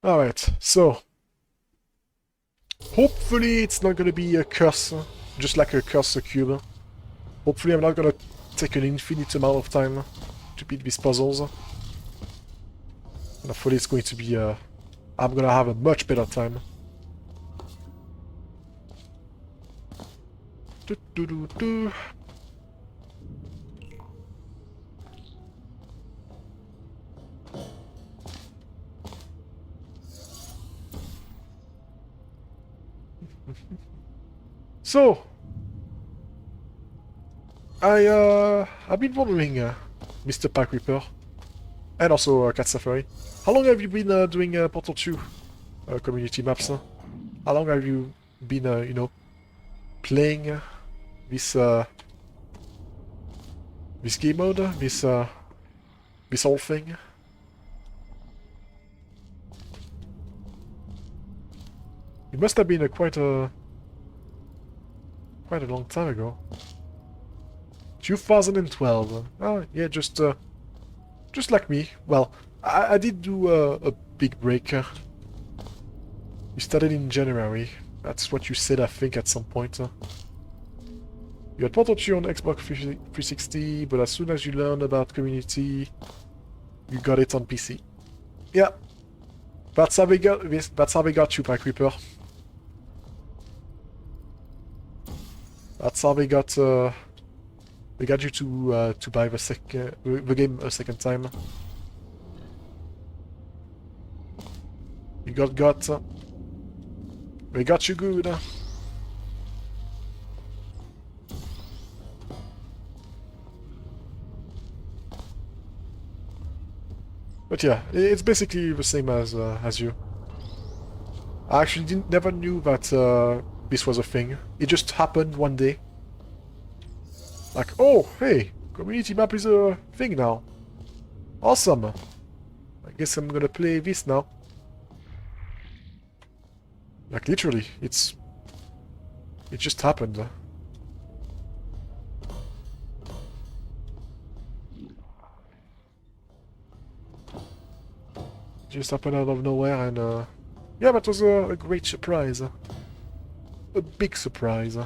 Alright, so hopefully it's not gonna be a curse, just like a curse cube. Hopefully I'm not gonna take an infinite amount of time to beat these puzzles. And hopefully it's going to be I'm gonna have a much better time. Do, do, do, do. So, I've been wondering, Mr. Pack Reaper, and also Cat Safari, how long have you been doing Portal 2 community maps? How long have you been, you know, playing this this game mode, this whole thing? It must have been quite a long time ago. 2012. Oh, yeah, just like me. Well, I did do a big break. You started in January. That's what you said, I think, at some point. You had Portal 2 on Xbox 360, but as soon as you learned about community, you got it on PC. Yeah, that's how we got this. That's how we got you, Pack Reaper. That's how we got you to buy the game a second time. You got we got you good. But yeah, it's basically the same as you. I actually never knew that this was a thing. It just happened one day. Like, oh, hey, community map is a thing now. Awesome. I guess I'm gonna play this now. Like, literally, it just happened. Just happened out of nowhere, and yeah, that was a great surprise. A big surprise.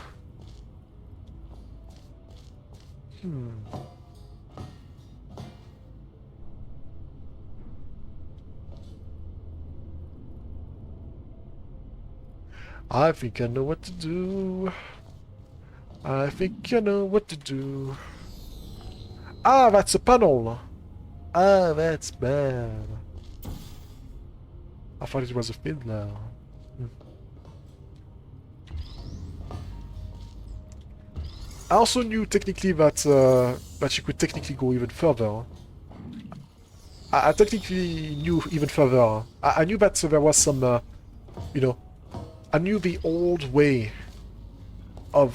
I think I know what to do. I think I know what to do. Ah, that's a panel. Ah, that's bad. I thought it was a fiddler. I also knew technically that that you could technically go even further. I technically knew even further. I knew that there was some, you know, I knew the old way of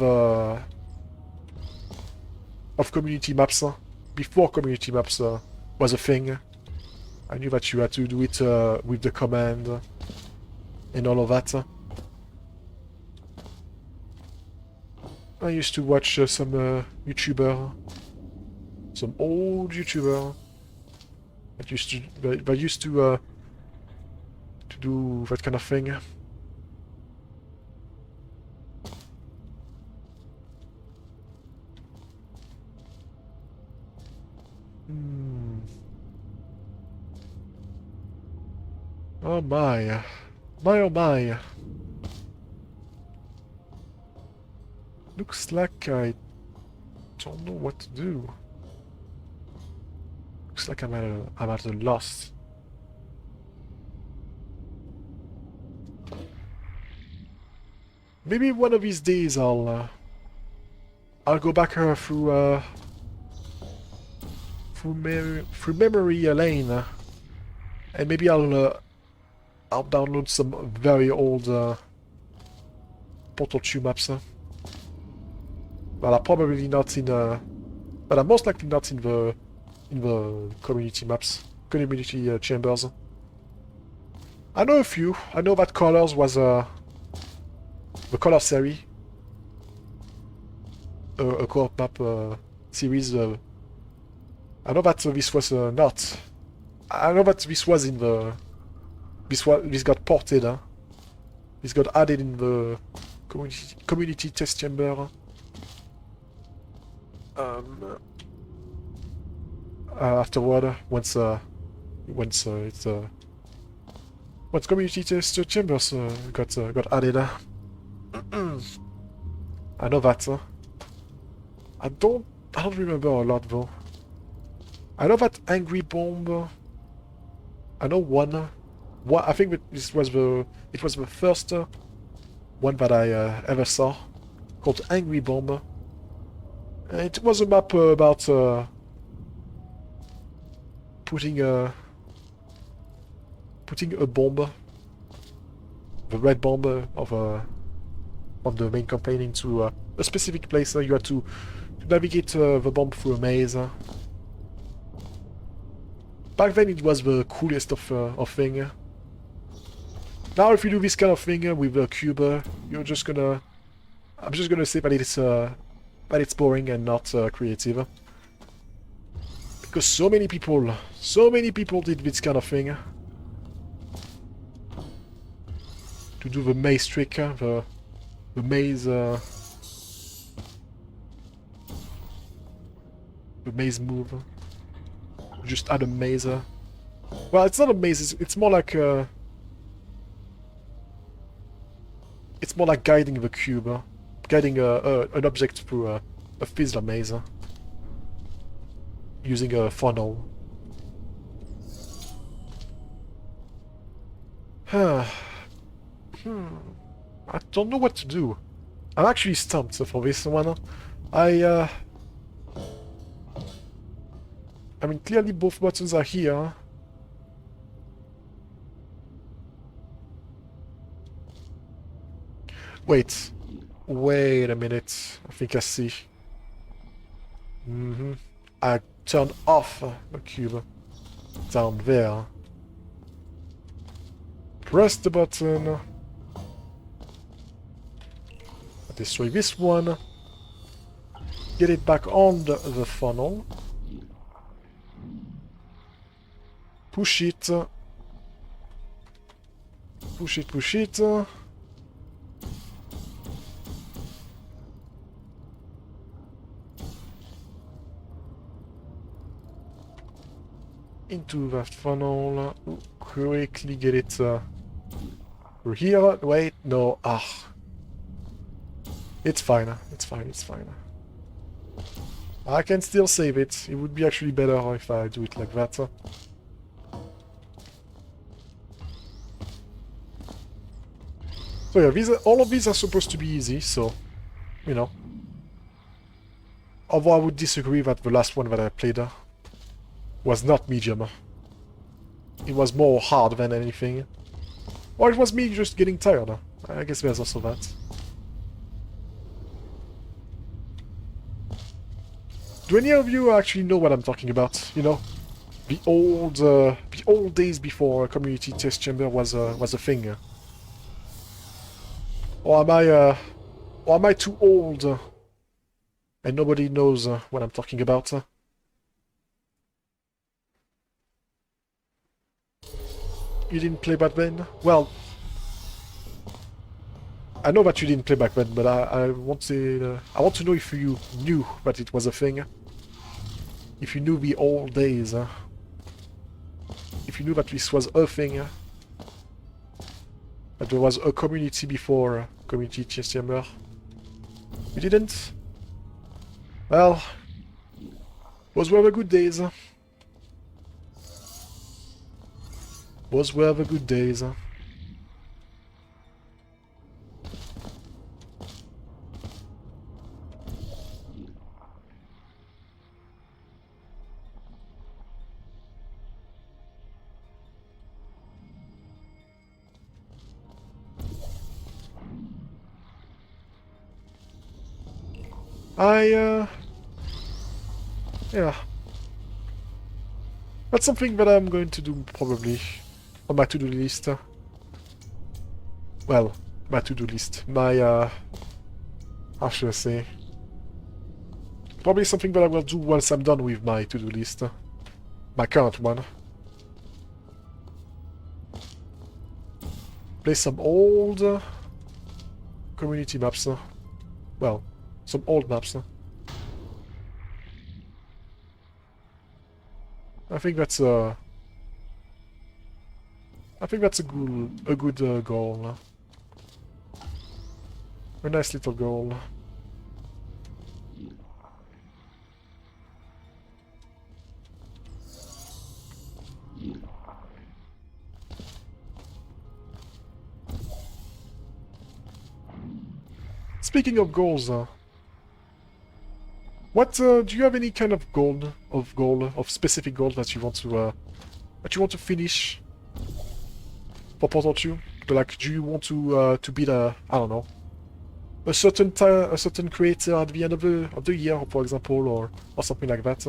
community maps before community maps was a thing. I knew that you had to do it with the command and all of that. I used to watch some YouTuber, some old YouTuber that used to do that kind of thing. Oh my. My oh my. Looks like I don't know what to do. Looks like I'm at a loss. Maybe one of these days I'll go back through memory lane, and maybe I'll download some very old Portal 2 maps. But I'm probably not in but I'm most likely not in the community maps, community chambers. I know a few. I know that Colors was the Color series, a co-op map series. I know that this was not. I know that this was in the This got ported, huh? This got added in the community test chamber. Afterward, once community test chambers got added. I know that. I don't remember a lot though. I know that angry bomb. I know one. I think that it was the first one that I ever saw, called Angry Bomb. It was a map about putting a bomb, the red bomb of the main campaign into a specific place. You had to navigate the bomb through a maze. Back then it was the coolest of thing. Now if you do this kind of thing with a cube, you're just gonna... I'm just gonna say that it's boring and not creative. Because so many people did this kind of thing. To do the maze trick, the maze... the maze move. Just add a maze. Well, it's not a maze, it's more like... it's more like guiding the cube, guiding an object through a fizzler maze, using a funnel. I don't know what to do. I'm actually stumped for this one. I mean, clearly both buttons are here. Wait a minute. I think I see. I turned off the cube down there. Press the button. Destroy this one. Get it back on the funnel. Push it. Push it, push it. Into that funnel. Quickly get it through here. Wait, no. It's fine. It's fine. It's fine. I can still save it. It would be actually better if I do it like that. So yeah, all of these are supposed to be easy, so, you know. Although I would disagree that the last one that I played was not medium. It was more hard than anything. Or it was me just getting tired. I guess there's also that. Do any of you actually know what I'm talking about? You know, the old days before a community test chamber was a thing. Or am I too old and nobody knows what I'm talking about? You didn't play back then? Well, I know that you didn't play back then, but I want to know if you knew that it was a thing. If you knew the old days. If you knew that this was a thing. That there was a community before community test chamber. You didn't? Well, those were the good days. Those were the good days. Yeah. That's something that I'm going to do probably on my to-do list. Well, my to-do list. My, how should I say? Probably something that I will do once I'm done with my to-do list. My current one. play some old community maps. Well, some old maps. I think that's a good goal. A nice little goal. Speaking of goals, what do you have any kind of specific goal that you want to finish for Portal 2? Like, do you want to beat I don't know, a certain creator at the end of the year, for example, or something like that?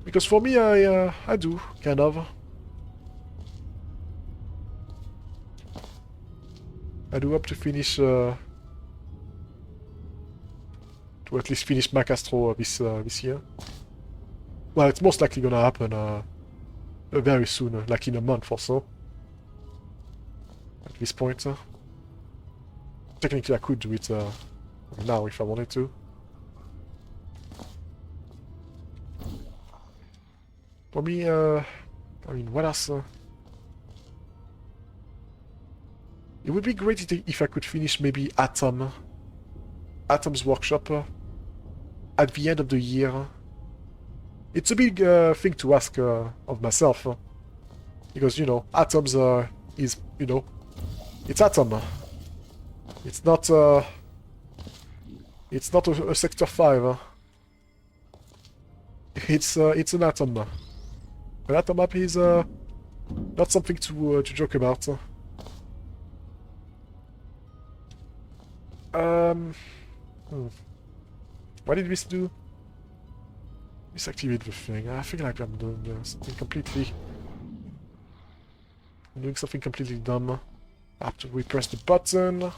Because for me, I do kind of. I do hope to finish, to at least finish Macastro this year. Well, it's most likely gonna happen very soon, like in a month or so. At this point. Technically, I could do it now if I wanted to. For me, I mean, what else? It would be great if I could finish maybe Atom's workshop at the end of the year. It's a big thing to ask of myself, because, you know, Atoms is, you know, it's Atom. It's not a Sector 5. It's an Atom. An Atom map is not something to joke about. What did this do? Disactivate the thing. I feel like I'm doing something completely... I'm doing something completely dumb. I have to repress the button.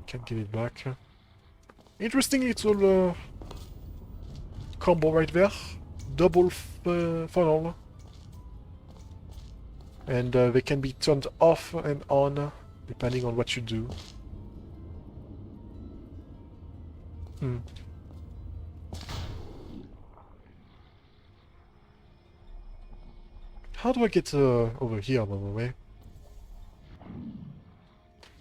Can't get it back. Interesting little combo right there. Double funnel. And they can be turned off and on depending on what you do. How do I get over here, by the way?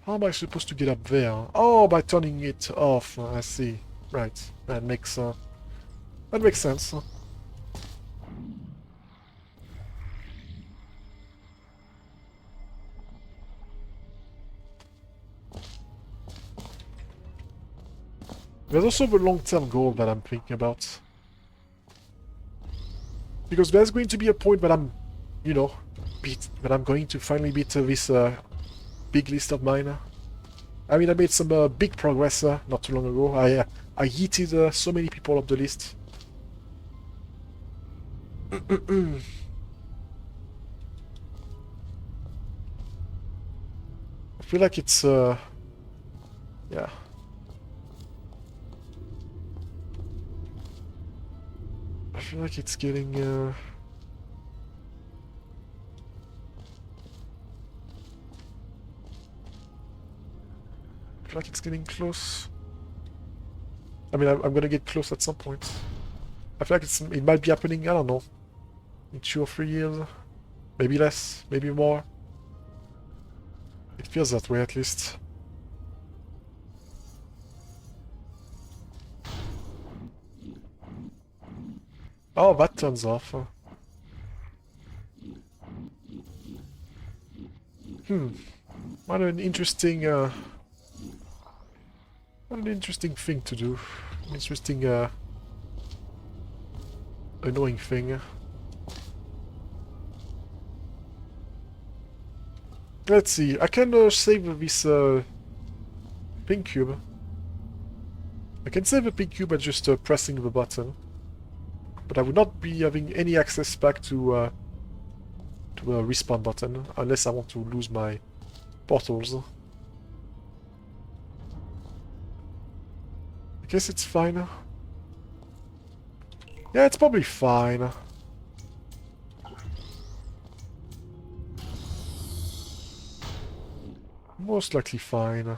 How am I supposed to get up there? Oh, by turning it off. I see. Right. That makes sense. There's also the long-term goal that I'm thinking about. Because there's going to be a point that I'm, you know, that I'm going to finally beat this big list of mine. I mean, I made some big progress not too long ago. I yeeted so many people up the list. I feel like it's yeah. I feel like it's getting I feel like it's getting close. I mean, I'm gonna get close at some point. I feel like it might be happening, I don't know, in 2 or 3 years. Maybe less, maybe more. It feels that way, at least. Oh, that turns off. What an interesting thing to do. Interesting annoying thing. Let's see. I can save this pink cube. I can save the pink cube by just pressing the button. But I would not be having any access back to a respawn button unless I want to lose my portals. I guess it's fine. Yeah, it's probably fine. most likely fine.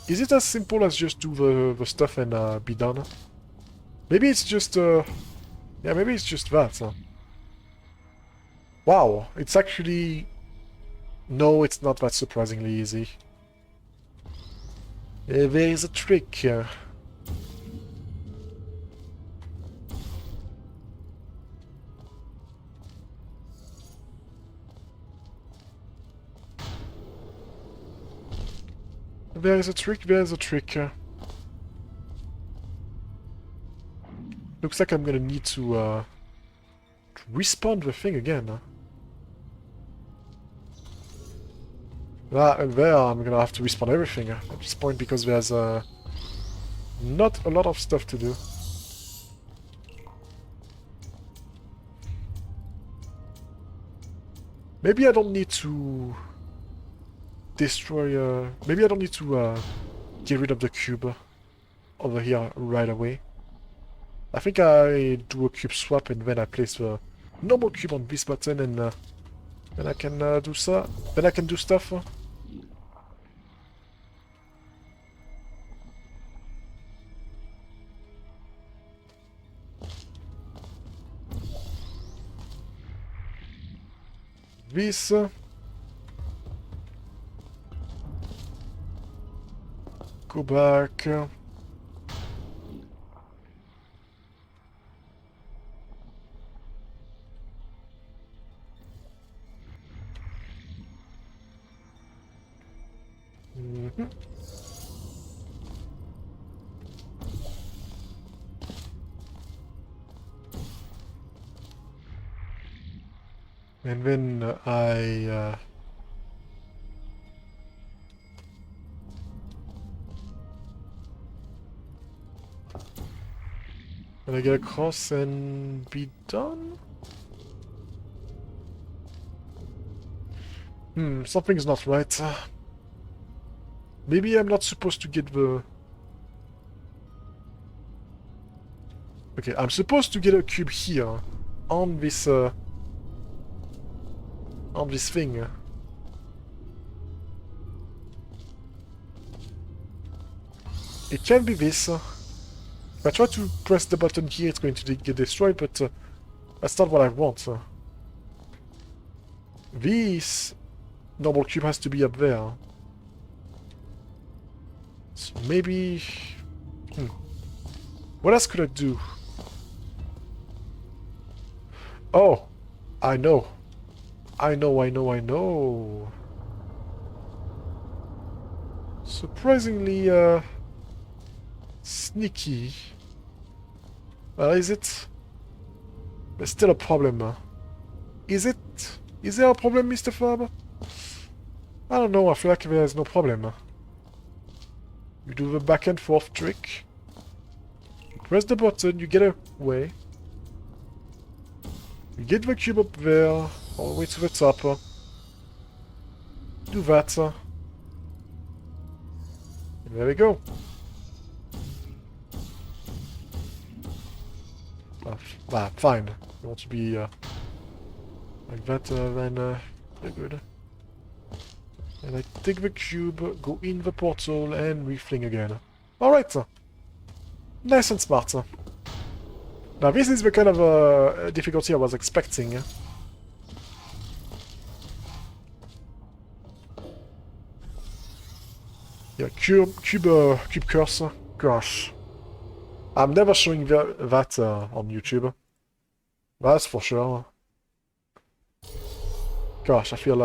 Is it as simple as just do the stuff and be done? Maybe it's just yeah, maybe it's just that. Wow, it's actually... No, it's not that surprisingly easy. There is a trick here. There is a trick, there is a trick. Looks like I'm gonna need to respawn the thing again. And there I'm gonna have to respawn everything at this point because there's not a lot of stuff to do. Maybe I don't need to destroy... maybe I don't need to get rid of the cube over here right away. I think I do a cube swap and then I place the normal cube on this button and then I can do so. Then I can do stuff. This. Go back. And then can I get across and be done? Something's not right. Maybe I'm not supposed to get the... Okay, I'm supposed to get a cube here, on this thing. It can be this. If I try to press the button here, it's going to get destroyed, but that's not what I want. This normal cube has to be up there. So maybe... What else could I do? Oh! I know. I know. Surprisingly, sneaky. Well, is it? There's still a problem. Is it? Is there a problem, Mr. Farber? I don't know, I feel like there's no problem. You do the back and forth trick. You press the button, you get away. You get the cube up there, all the way to the top. Do that. And there we go. Fine. You want to be like that, then you're good. And I take the cube, go in the portal, and refling again. Alright. Nice and smart. Now this is the kind of difficulty I was expecting. Yeah, cube cursor. Gosh. I'm never showing that on YouTube. That's for sure. Gosh, I feel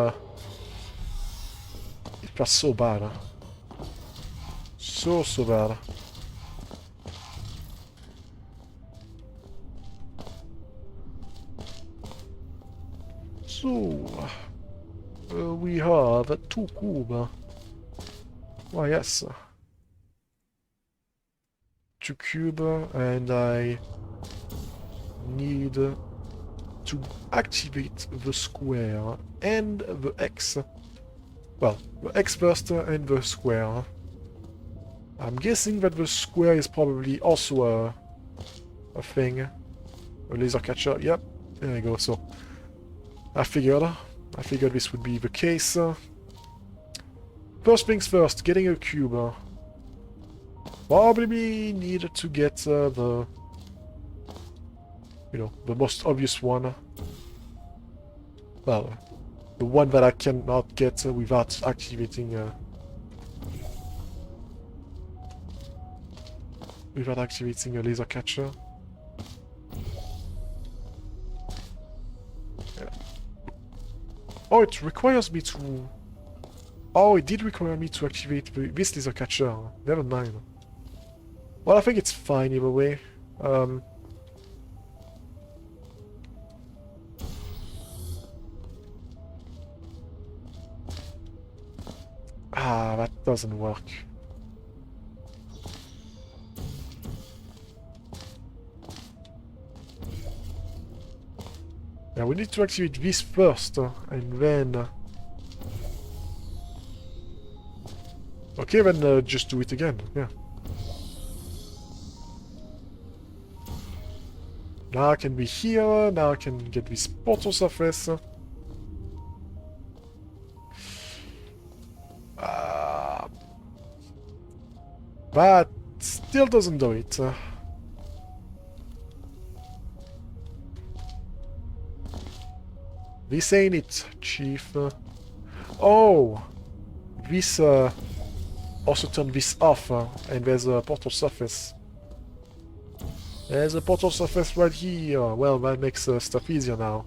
it feels so bad. So bad. So we have 2 cube. Why yes. 2 cube, and I need to activate the square and the X. Well, the X first and the square. I'm guessing that the square is probably also a thing. A laser catcher, yep. There you go, so... I figured this would be the case. First things first, getting a cube. Probably needed to get the... You know, the most obvious one. Well, the one that I cannot get without activating... without activating a laser catcher. Yeah. Oh, it requires me to... Oh, it did require me to activate this laser catcher. Never mind. Well, I think it's fine either way. That doesn't work. Yeah, we need to activate this first, and then... Okay, then just do it again, yeah. Now I can be here, now I can get this portal surface. That still doesn't do it. This ain't it, Chief. Oh! This also turn this off, and there's a portal surface. There's a portal surface right here. Well, that makes stuff easier now.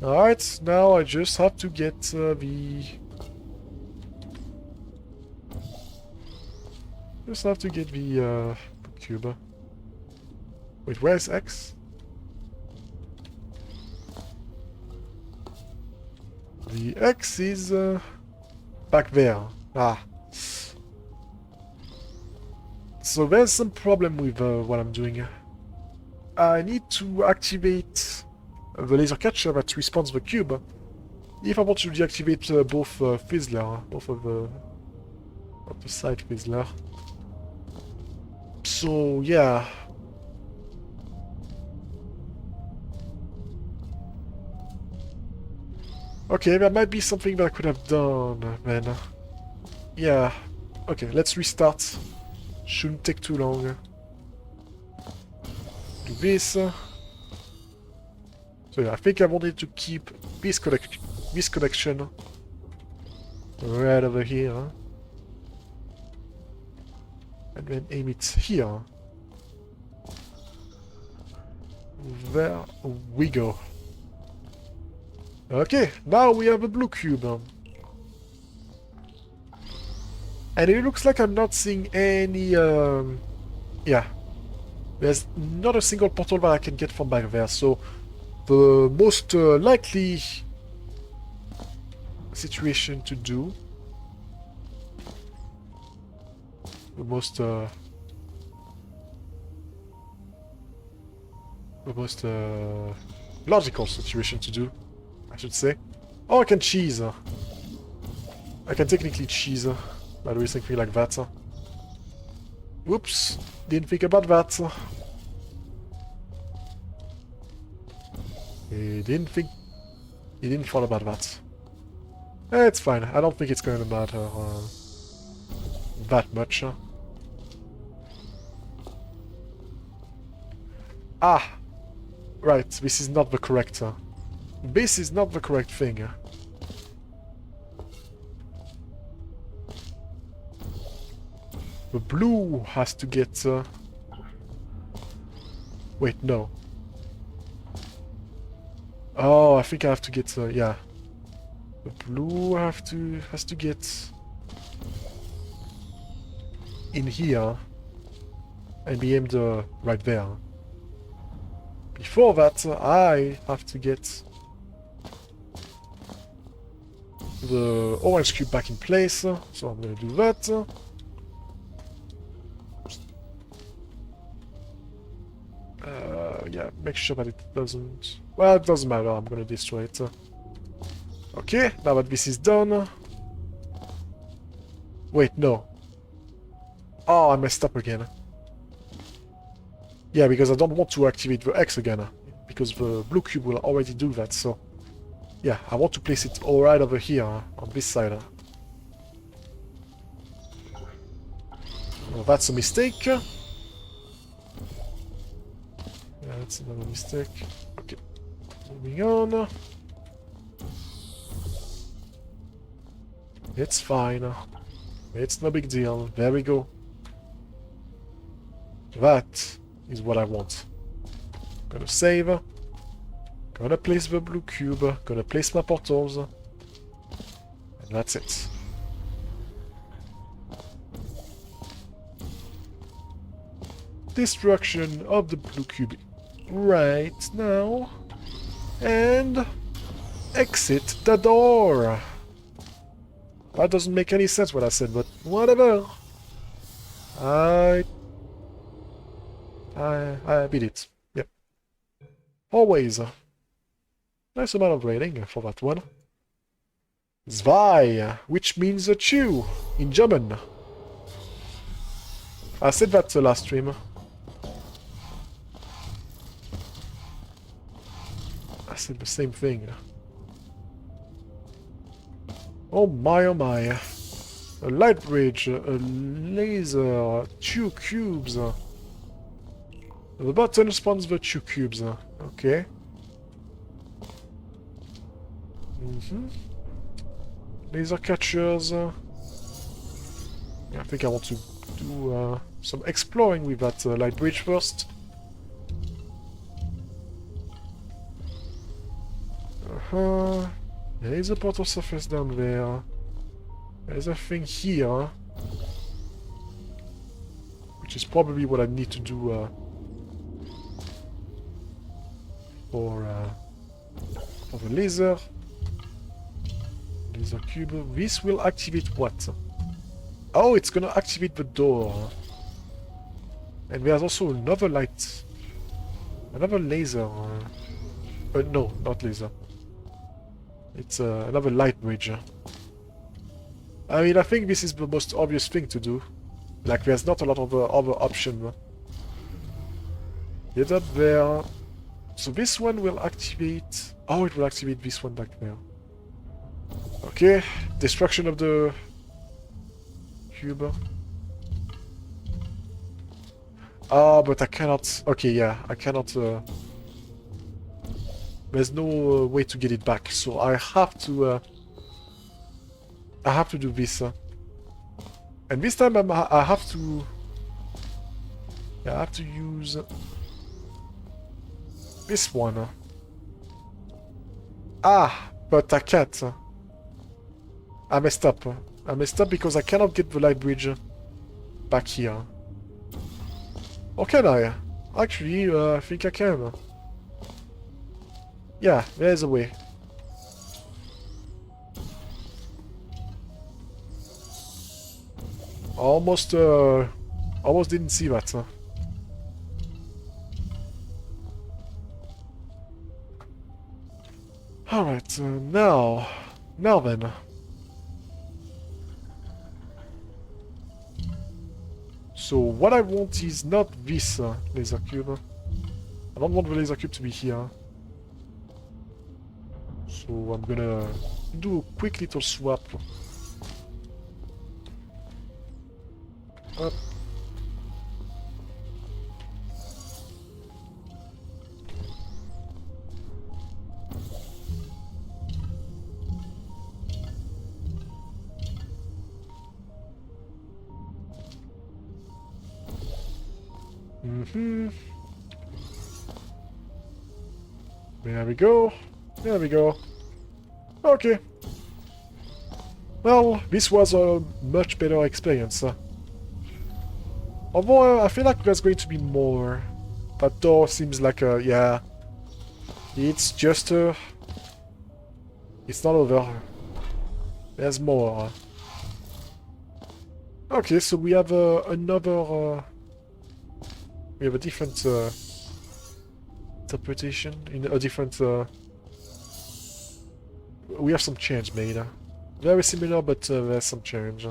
Alright, now I just have to get the... Just have to get the cube. Wait, where's X? The X is back there. Ah. So there's some problem with what I'm doing. I need to activate the laser catcher that respawns the cube. If I want to deactivate both Fizzler, both of the side Fizzler. So yeah. Okay, that might be something that I could have done then. Yeah. Okay, let's restart. Shouldn't take too long. Do this. So yeah, I think I wanted to keep this connection right over here. And then aim it here. There we go. Okay, now we have a blue cube. And it looks like I'm not seeing any... yeah. There's not a single portal that I can get from back there, so... The most likely... situation to do... The most logical situation to do, I should say. Oh, I can cheese. I can technically cheese by doing something like that. Whoops, didn't think about that. He didn't thought about that. It's fine. I don't think it's going to matter that much. Ah! Right, this is not the correct... this is not the correct thing. The blue has to get... Wait, no. Oh, I think I have to get... yeah. The blue has to get... in here. And be aimed right there. Before that, I have to get the orange cube back in place, so I'm gonna do that. yeah, make sure that it doesn't... Well, it doesn't matter, I'm gonna destroy it. Okay, now that this is done... Wait, no. Oh, I messed up again. Yeah, because I don't want to activate the X again. Because the blue cube will already do that, so... Yeah, I want to place it all right over here, on this side. Well, that's a mistake. Yeah, that's another mistake. Okay, moving on. It's fine. It's no big deal. There we go. That is what I want. Gonna save. Gonna place the blue cube. Gonna place my portals. And that's it. Destruction of the blue cube right now. And exit the door. That doesn't make any sense what I said, but whatever. I beat it. Yep. Always. Nice amount of rating for that one. Zwei, which means a chew in German. I said that last stream. I said the same thing. Oh my, oh my. A light bridge, a laser, 2 cubes. The button spawns the 2 cubes. Okay. Laser catchers. Yeah, I think I want to do some exploring with that light bridge first. There is a portal surface down there. There's a thing here. Which is probably what I need to do for the laser. Laser cube. This will activate what? Oh, it's gonna activate the door. And there's also another light. Another laser. No, not laser. It's another light bridge. I mean, I think this is the most obvious thing to do. Like, there's not a lot of other option. Get up there. So this one will activate... Oh, it will activate this one back there. Okay, destruction of the cube. Ah, but I cannot... Okay, yeah, I cannot... There's no way to get it back, so I have to do this. And this time I have to... Yeah, I have to use... this one. Ah, but I can't. I messed up. I messed up because I cannot get the light bridge back here. Or can I? Actually, I think I can. Yeah, there's a way. Almost didn't see that. Alright, now then. So what I want is not this laser cube. I don't want the laser cube to be here. So I'm gonna do a quick little swap. Up. There we go. There we go. Okay. Well, this was a much better experience. Although I feel like there's going to be more. That door seems like a... yeah. It's just a... It's not over. There's more. Okay, so we have another... we have a different interpretation, in a different... We have some change made. Very similar, but there's some change.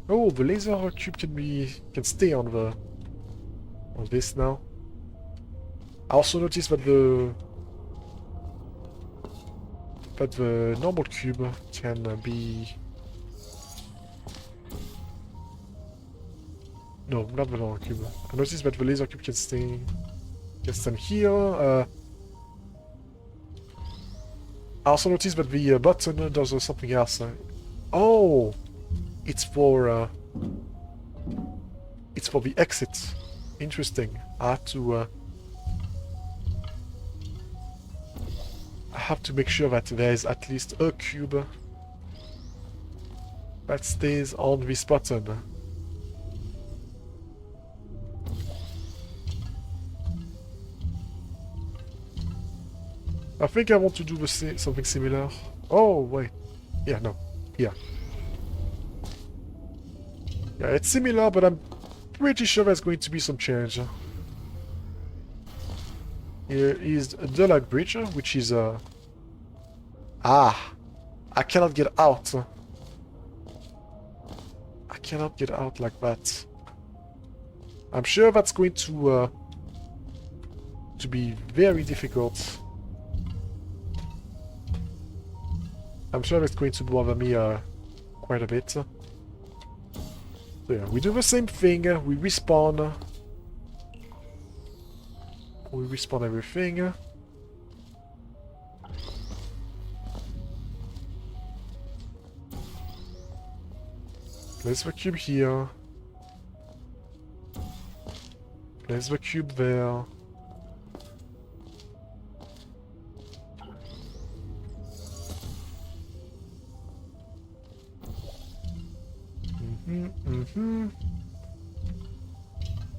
Oh, the laser cube can stay on this now. I also noticed that the normal cube can be... No, not the normal cube. I noticed that the laser cube can stand here. I also noticed that the button does something else. Oh, it's for the exit. Interesting. I have to make sure that there is at least a cube that stays on this button. I think I want to do something similar. Oh, wait. Yeah, no. Here. Yeah, it's similar, but I'm pretty sure there's going to be some change. Here is the light bridge, which is Ah! I cannot get out. I cannot get out like that. I'm sure that's going to be very difficult. I'm sure it's going to bother me quite a bit. So yeah, we do the same thing. We respawn. We respawn everything. Place the cube here. Place the cube there.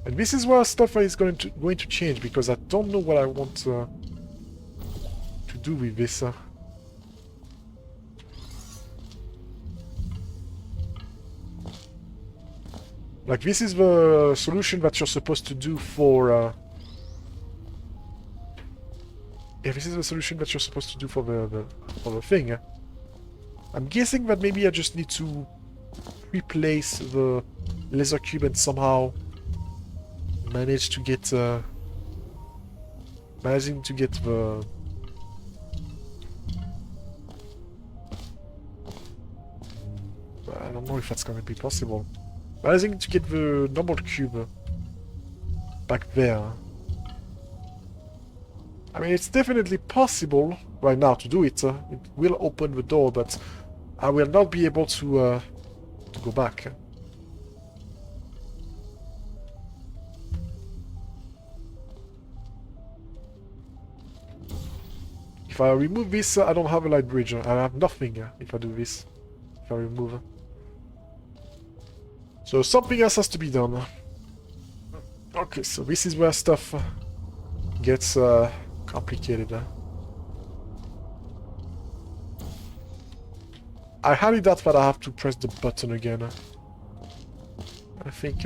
And this is where stuff is going to change, because I don't know what I want to do with this. Like, this is the solution that you're supposed to do for... Yeah, this is the solution that you're supposed to do for the thing. I'm guessing that maybe I just need to replace the laser cube and somehow manage to get managing to get the I don't know if that's going to be possible. Managing to get the normal cube back there. I mean, it's definitely possible right now to do it. It will open the door, but I will not be able to go back. If I remove this, I don't have a light bridge. I have nothing if I do this. If I remove. So something else has to be done. Okay, so this is where stuff gets complicated. I highly doubt that I have to press the button again. I think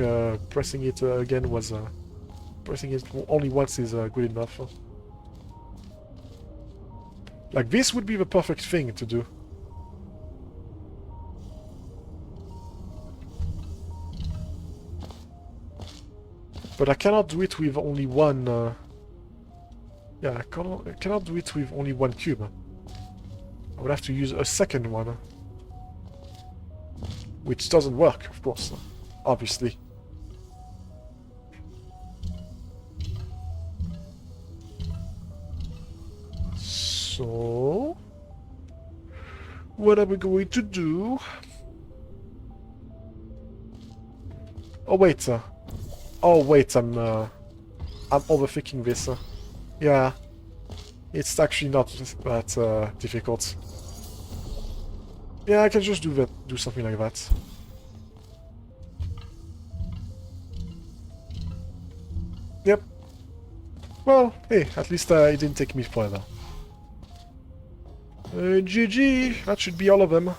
pressing it again was... pressing it only once is good enough. Like, this would be the perfect thing to do. But I cannot do it with only one... Yeah, I cannot do it with only one cube. I would have to use a second one. Which doesn't work, of course. Obviously. So... what are we going to do? Oh wait, oh wait, I'm overthinking this. Yeah, it's actually not that difficult. Yeah, I can just do something like that. Yep. Well, hey, at least it didn't take me forever. GG, that should be all of them.